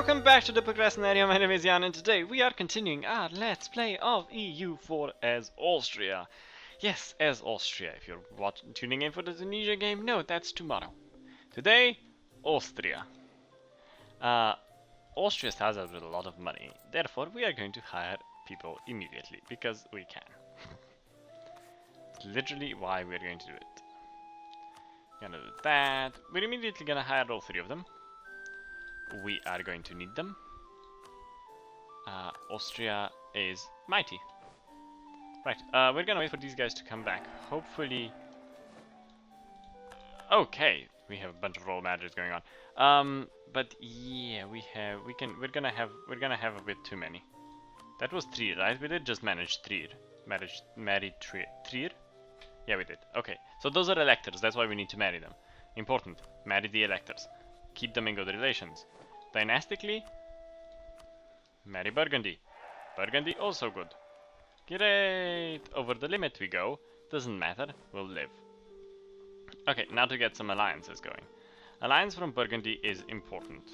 welcome back to the Procrastinator. My name is Jan, and today we are continuing our Let's Play of EU4 as Austria. Yes, as Austria. If you're tuning in for the Tunisia game, no, that's tomorrow. Today, Austria. Austria has us with a lot of money, therefore we are going to hire people immediately, because we can. It's literally why we're going to do it. Gonna do that. We're immediately gonna hire all three of them. We are going to need them. Austria is mighty. Right, we're gonna wait for these guys to come back. Hopefully... Okay, we have a bunch of roll managers going on. But yeah, we're gonna have a bit too many. That was Trier, right? We did just manage Trier. Marry Trier? Yeah, we did. Okay, so those are electors, that's why we need to marry them. Important, marry the electors. Keep them in good relations. Dynastically, marry Burgundy. Burgundy also good. Great! Over the limit we go. Doesn't matter, we'll live. Okay, now to get some alliances going. Alliance from Burgundy is important.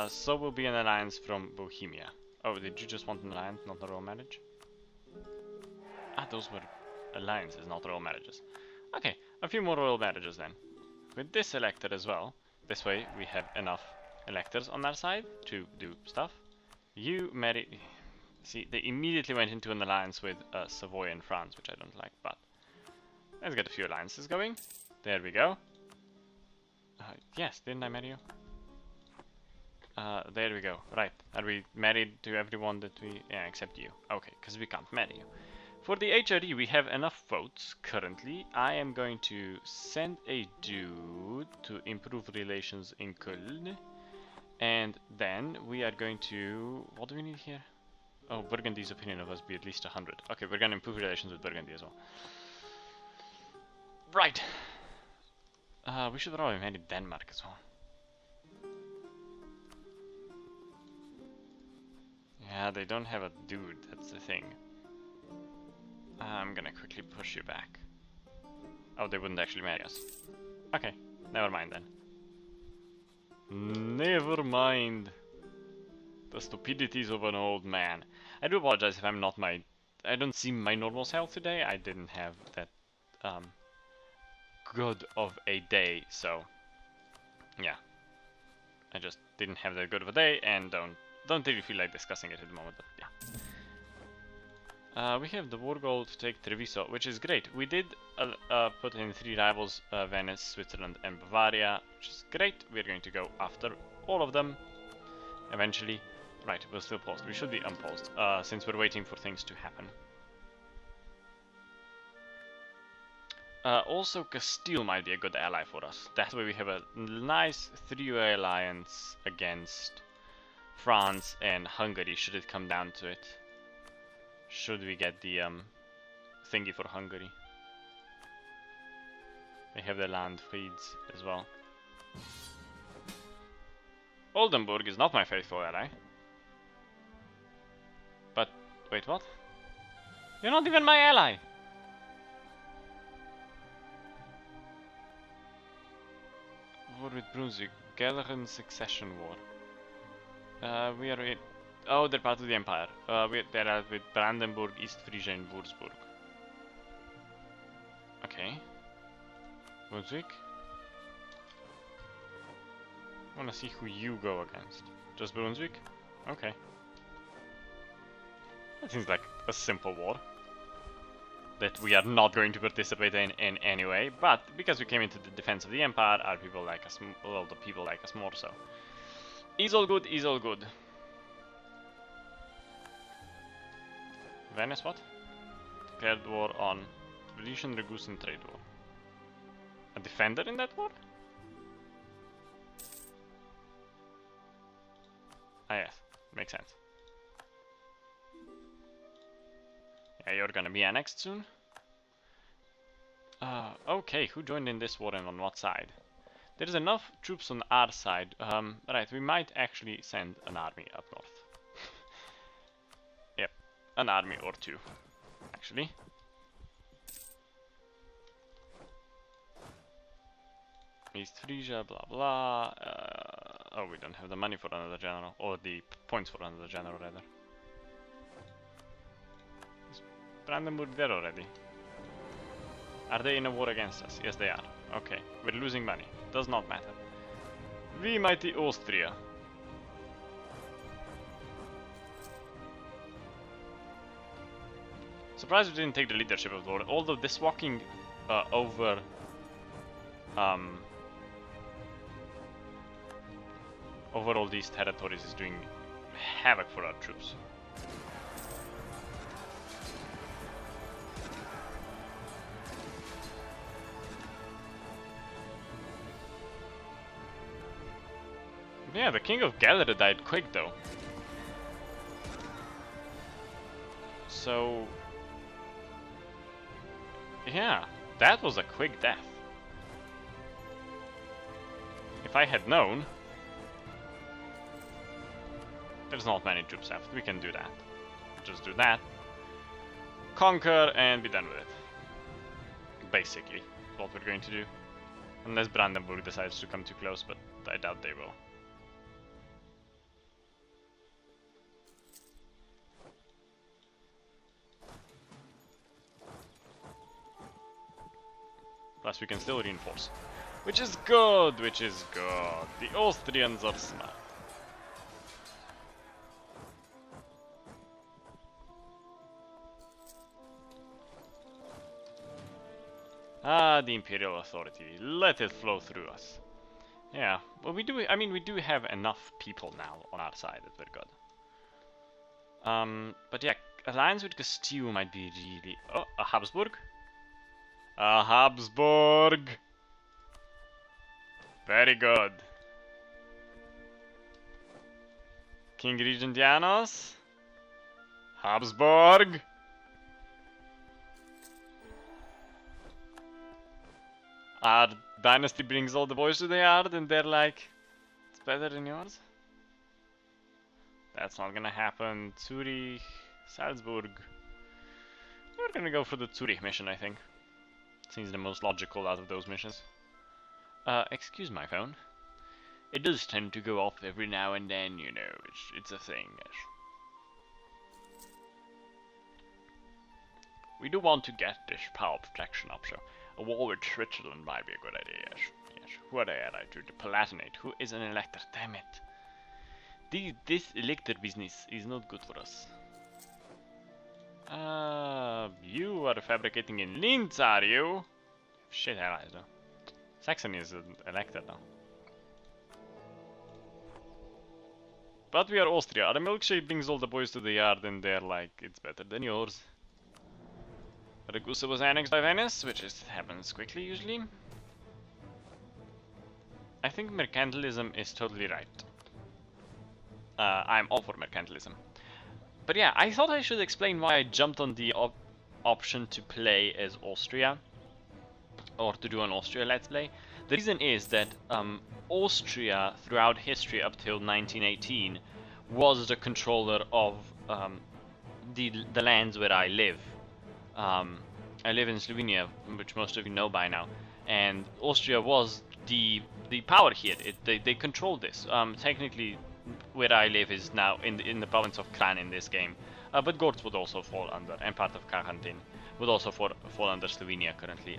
So will be an alliance from Bohemia. Oh, did you just want an alliance, not a royal marriage? Ah, those were alliances, not royal marriages. Okay, a few more royal marriages then. With this elector as well. This way we have enough electors on our side to do stuff. You marry... See, they immediately went into an alliance with Savoy and France, which I don't like, but... Let's get a few alliances going. There we go. Yes, didn't I marry you? There we go. Right. Are we married to everyone that we... Yeah, except you. Okay, because we can't marry you. For the HRE, we have enough votes currently. I am going to send a dude to improve relations in Köln. And then we are going to... What do we need here? Oh, Burgundy's opinion of us be at least 100. Okay, we're going to improve relations with Burgundy as well. Right. We should probably marry Denmark as well. Yeah, they don't have a dude, that's the thing. I'm gonna quickly push you back. Oh, they wouldn't actually marry us. Okay, never mind then. Never mind. The stupidities of an old man. I do apologize if I'm not I don't seem my normal self today. I didn't have that good of a day, so yeah. I just didn't have that good of a day and don't really feel like discussing it at the moment, but yeah. We have the war goal to take Treviso, which is great. We did put in 3 rivals, Venice, Switzerland and Bavaria, which is great. We're going to go after all of them eventually. Right, we're still paused. We should be unpaused, since we're waiting for things to happen. Also, Castile might be a good ally for us. That way we have a nice 3-way alliance against France and Hungary, should it come down to it. Should we get the thingy for Hungary. They have their land feeds as well. Oldenburg is not my faithful ally. But, wait, what? You're not even my ally! War with Brunswick, Gallagher Succession War. We are in... Oh, they're part of the Empire. They're with Brandenburg, East Frisia and Würzburg. Okay. Brunswick? I wanna see who you go against. Just Brunswick? Okay. That seems like a simple war. That we are not going to participate in any way, but because we came into the defense of the Empire, our people like us, well, the people like us more so. Is all good, is all good. Venice, what? Declared war on Venetian Ragusan trade war. A defender in that war? Ah yes, makes sense. Yeah, you're gonna be annexed soon. Okay, who joined in this war and on what side? There's enough troops on our side. Right, we might actually send an army up north. Yep, an army or two, actually. East Frisia, blah blah. Oh, we don't have the money for another general, or the points for another general rather. Is Brandenburg there already? Are they in a war against us? Yes, they are. Okay, we're losing money. Does not matter. We mighty Austria. Surprised we didn't take the leadership of the war, although this walking over over all these territories is doing havoc for our troops. Yeah, the King of Galera died quick though. So yeah, that was a quick death. If I had known, there's not many troops left. We can do that. Just do that. Conquer and be done with it. Basically, what we're going to do. Unless Brandenburg decides to come too close, but I doubt they will. Plus we can still reinforce. Which is good, which is good. The Austrians are smart. Ah, the imperial authority. Let it flow through us. Yeah, well we do, I mean we do have enough people now on our side that we're good. But yeah, alliance with Castile might be really... Oh, a Habsburg? A Habsburg! Very good. King Regent Janos? Habsburg! Our dynasty brings all the boys to the yard and they're like, it's better than yours? That's not gonna happen. Zurich, Salzburg. We're gonna go for the Zurich mission, I think. Seems the most logical out of those missions. Excuse my phone. It does tend to go off every now and then, you know, it's a thing. We do want to get this power protection up, so a war with Switzerland might be a good idea, yes. Yes. Who are they allied to? The Palatinate. Who is an elector? Damn it. This elector business is not good for us. You are fabricating in Linz, are you? Shit allies though. Saxony is an elector now. But we are Austria. The milkshake brings all the boys to the yard and they're like, it's better than yours. Ragusa was annexed by Venice, which happens quickly usually. I think mercantilism is totally right. I'm all for mercantilism. But yeah, I thought I should explain why I jumped on the option to play as Austria. Or to do an Austria Let's Play. The reason is that Austria, throughout history up till 1918, was the controller of the lands where I live. I live in Slovenia, which most of you know by now, and Austria was the power here. They controlled this. Technically, where I live is now in the province of Kran in this game, but Gorz would also fall under, and part of Karantin would also fall under Slovenia currently.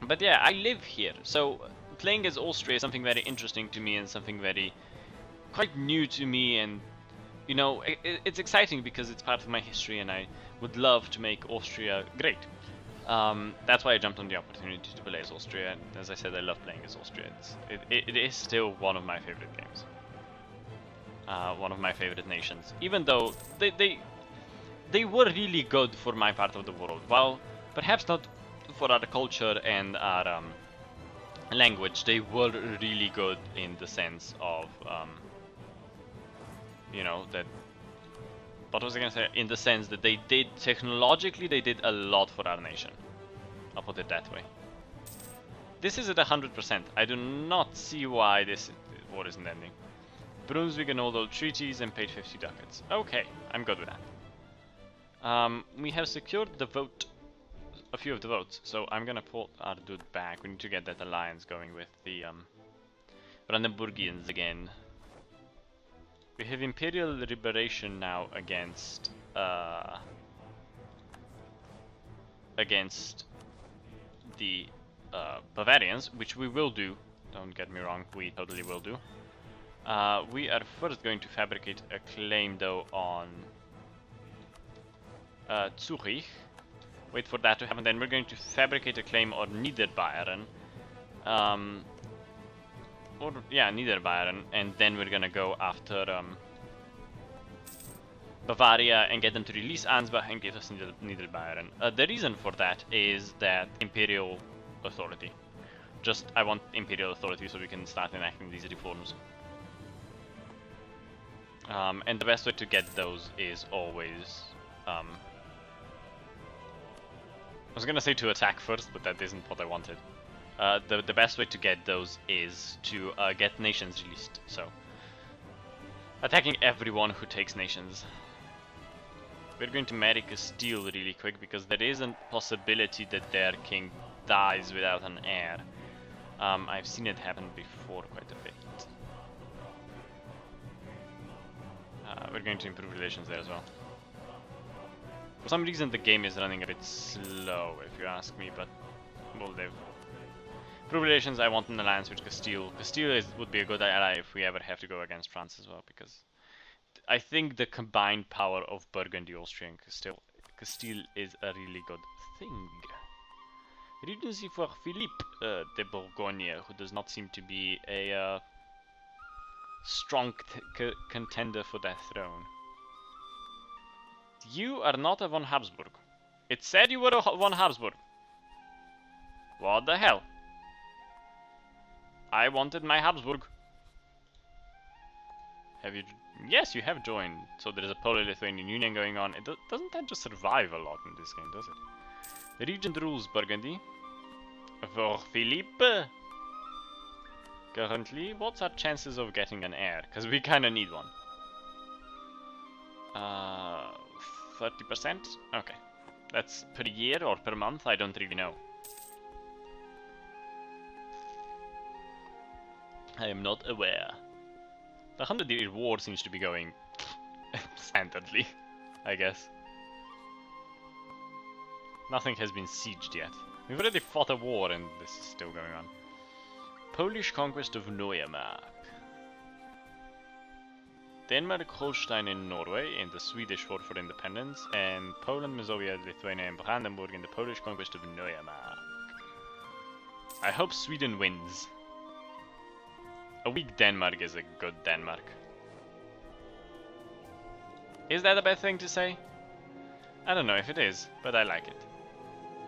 But yeah, I live here, so playing as Austria is something very interesting to me and something very quite new to me, and you know, it's exciting because it's part of my history and I would love to make Austria great. That's why I jumped on the opportunity to play as Austria, and as I said, I love playing as Austria. It is still one of my favorite games. One of my favorite nations, even though they were really good for my part of the world. While perhaps not for our culture and our language, they were really good in the sense of, you know, that. What was I gonna say? In the sense that they did technologically, they did a lot for our nation. I'll put it that way. This is at 100%. I do not see why this war isn't ending. Brunswick annulled all treaties and paid 50 ducats. Okay, I'm good with that. We have secured the vote a few of the votes, so I'm gonna pull our dude back. We need to get that alliance going with the Brandenburgians again. We have imperial liberation now against the Bavarians, which we will do. Don't get me wrong, we totally will do. We are first going to fabricate a claim though on Zurich. Wait for that to happen, then we're going to fabricate a claim on Niederbayern. Niederbayern, and then we're gonna go after Bavaria and get them to release Ansbach and give us Niederbayern. The reason for that is that imperial authority. I want imperial authority so we can start enacting these reforms. And the best way to get those is always I was gonna say to attack first, but that isn't what I wanted. The best way to get those is to get nations released. So, attacking everyone who takes nations. We're going to marry Castile really quick because there is a possibility that their king dies without an heir. I've seen it happen before quite a bit. We're going to improve relations there as well. For some reason the game is running a bit slow, if you ask me, but we'll live. Improve relations, I want an alliance with Castile. Castile would be a good ally if we ever have to go against France as well, because I think the combined power of Burgundy, Austria and Castile is a really good thing. Regency for Philippe de Bourgogne, who does not seem to be a strong contender for that throne. You are not a von Habsburg. It said you were a von Habsburg. What the hell? I wanted my Habsburg. Have you? Yes, you have joined. So there is a Polo-Lithuanian Union going on. It doesn't tend to survive a lot in this game, does it? The regent rules Burgundy. For Philippe. Currently, what's our chances of getting an heir? Because we kind of need one. 30%? Okay. That's per year or per month? I don't really know. I am not aware. The 100-Year War seems to be going standardly, I guess. Nothing has been sieged yet. We've already fought a war and this is still going on. Polish conquest of Neumark. Denmark, Holstein in Norway in the Swedish War for Independence, and Poland, Mazovia, Lithuania and Brandenburg in the Polish conquest of Neumark. I hope Sweden wins. A weak Denmark is a good Denmark. Is that a bad thing to say? I don't know if it is, but I like it.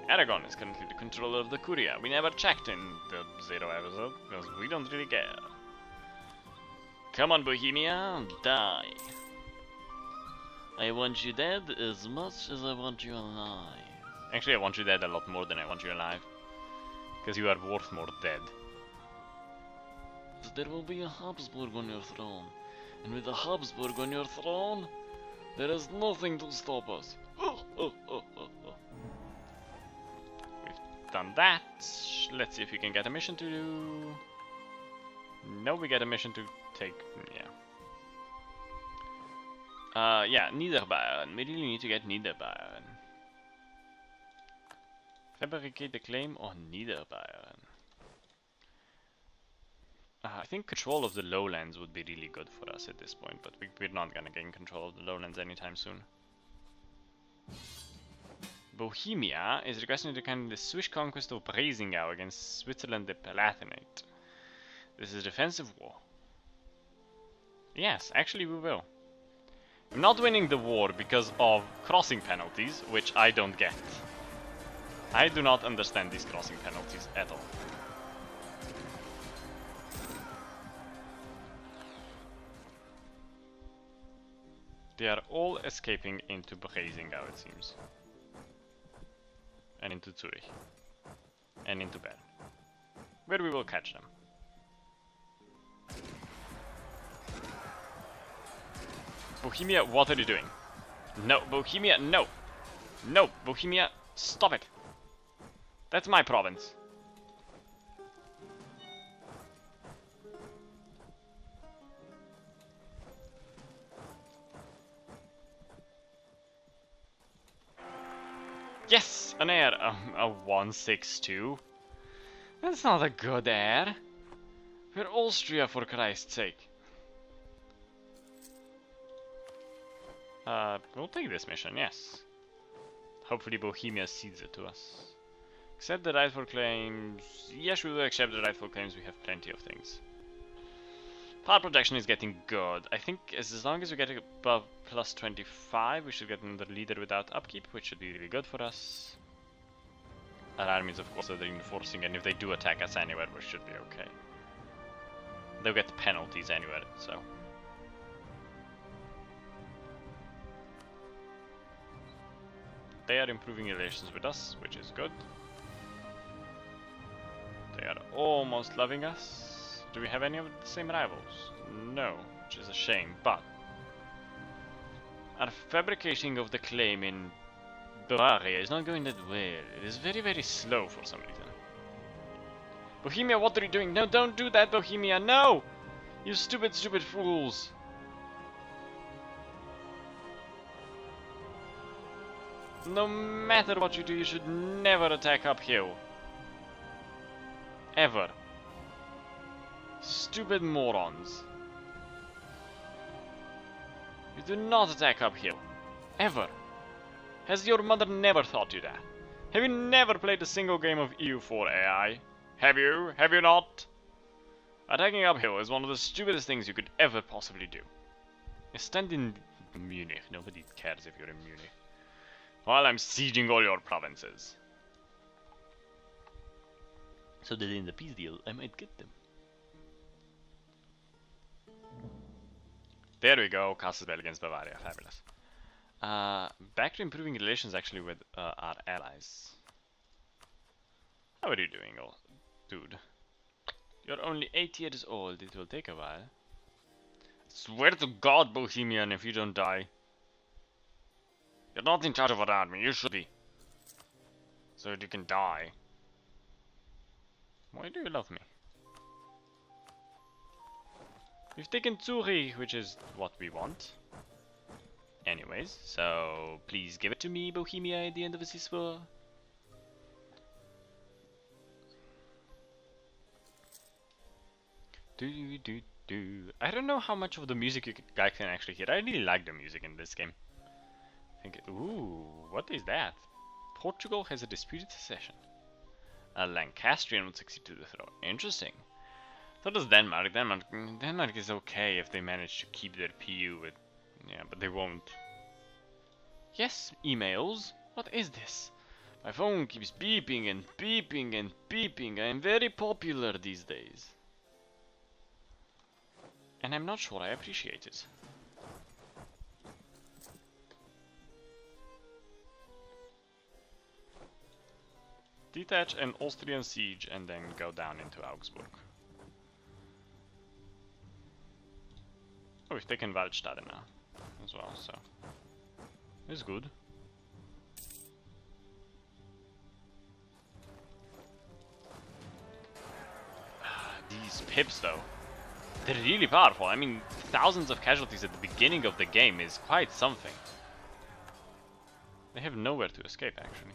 Aragon is currently the controller of the Curia. We never checked in the 0 episode, because we don't really care. Come on, Bohemia, die. I want you dead as much as I want you alive. Actually, I want you dead a lot more than I want you alive. Because you are worth more dead. There will be a Habsburg on your throne. And with a Habsburg on your throne, there is nothing to stop us. We've done that. Let's see if we can get a mission to do. No, we get a mission to take. Yeah, Niederbayern. We really need to get Niederbayern. Fabricate the claim on Niederbayern. I think control of the lowlands would be really good for us at this point, but we're not gonna gain control of the lowlands anytime soon. Bohemia is requesting to kind of the Swiss conquest of Bresingau against Switzerland the Palatinate. This is a defensive war. Yes, actually we will. I'm not winning the war because of crossing penalties, which I don't get. I do not understand these crossing penalties at all. They are all escaping into Bresingau, it seems. And into Zurich. And into Bern. Where we will catch them. Bohemia, what are you doing? No, Bohemia, no! No, Bohemia, stop it! That's my province. Yes! An heir! A 162. That's not a good heir. We're Austria, for Christ's sake. We'll take this mission, yes. Hopefully Bohemia cedes it to us. Accept the rightful claims. Yes, we will accept the rightful claims. We have plenty of things. Power projection is getting good. I think as long as we get above plus 25, we should get another leader without upkeep, which should be really good for us. Our armies, of course, are reinforcing, and if they do attack us anywhere, we should be okay. They'll get penalties anywhere, so. They are improving relations with us, which is good. They are almost loving us. Do we have any of the same rivals? No, which is a shame, but our fabricating of the claim in Bavaria is not going that well. It is very, very slow for some reason. Bohemia, what are you doing? No, don't do that, Bohemia, no! You stupid, stupid fools! No matter what you do, you should never attack uphill. Ever. Stupid morons. You do not attack uphill. Ever. Has your mother never taught you that? Have you never played a single game of EU4 AI? Have you? Have you not? Attacking uphill is one of the stupidest things you could ever possibly do. You stand in Munich. Nobody cares if you're in Munich. While I'm sieging all your provinces. So that in the peace deal, I might get them. There we go, Castlebell against Bavaria, fabulous. Back to improving relations actually with our allies. How are you doing, old dude? You're only 8 years old, it will take a while. Swear to God, Bohemian, if you don't die. You're not in charge of an army, you should be. So that you can die. Why do you love me? We've taken Zurich, which is what we want. Anyways, so please give it to me, Bohemia, at the end of this war. I don't know how much of the music you guys can actually hear. I really like the music in this game. Ooh, what is that? Portugal has a disputed succession. A Lancastrian would succeed to the throne. Interesting. So does Denmark. Denmark is okay if they manage to keep their PU with... Yeah, but they won't. Yes, emails. What is this? My phone keeps beeping and beeping and beeping. I am very popular these days. And I'm not sure I appreciate it. Detach an Austrian siege and then go down into Augsburg. Oh, we've taken Waldstade now as well, so it's good. These pips though, they're really powerful. I mean, thousands of casualties at the beginning of the game is quite something. They have nowhere to escape actually.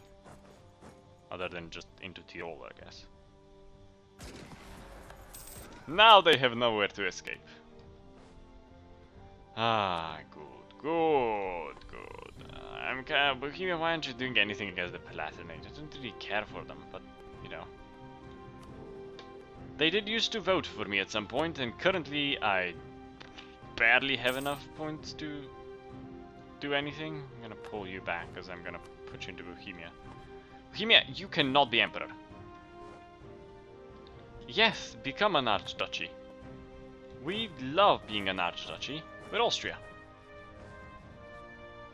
Other than just into Tyrol, I guess. Now they have nowhere to escape. Ah, good, good, good. I'm kind of... Bohemia, why aren't you doing anything against the Palatinate? I don't really care for them, but, you know. They did used to vote for me at some point, and currently I barely have enough points to do anything. I'm gonna pull you back, because I'm gonna put you into Bohemia. Bohemia, you cannot be emperor. Yes, become an archduchy. We love being an archduchy. We're Austria.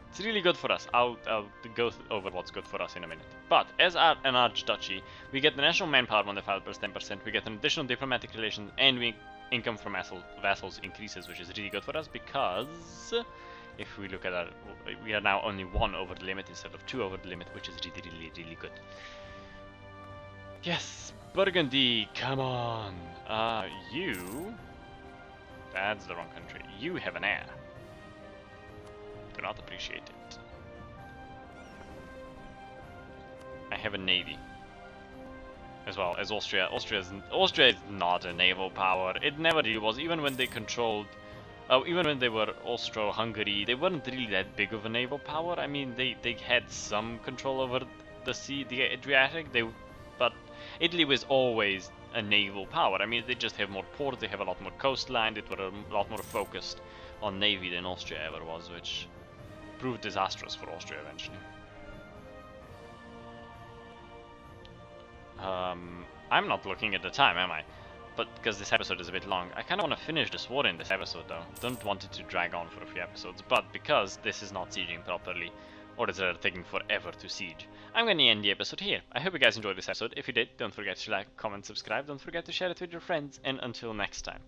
It's really good for us. I'll go over what's good for us in a minute. But as an archduchy, we get the national manpower modifier plus 10%. We get an additional diplomatic relations, and income from vassals increases, which is really good for us because if we look at our, we are now only 1 over the limit instead of 2 over the limit, which is really, really, really good. Yes, Burgundy, come on. You... That's the wrong country. You have an heir. Do not appreciate it. I have a navy. As well as Austria. Austria is not a naval power. It never really was. Even when they controlled... even when they were Austro-Hungary, they weren't really that big of a naval power. I mean, they had some control over the sea, the Adriatic, but Italy was always a naval power. I mean, they just have more ports, they have a lot more coastline, they were a lot more focused on navy than Austria ever was, which proved disastrous for Austria eventually. I'm not looking at the time, am I? But because this episode is a bit long, I kind of want to finish this war in this episode though. Don't want it to drag on for a few episodes, but because this is not sieging properly, or is rather taking forever to siege, I'm going to end the episode here. I hope you guys enjoyed this episode. If you did, don't forget to like, comment, subscribe, don't forget to share it with your friends, and until next time.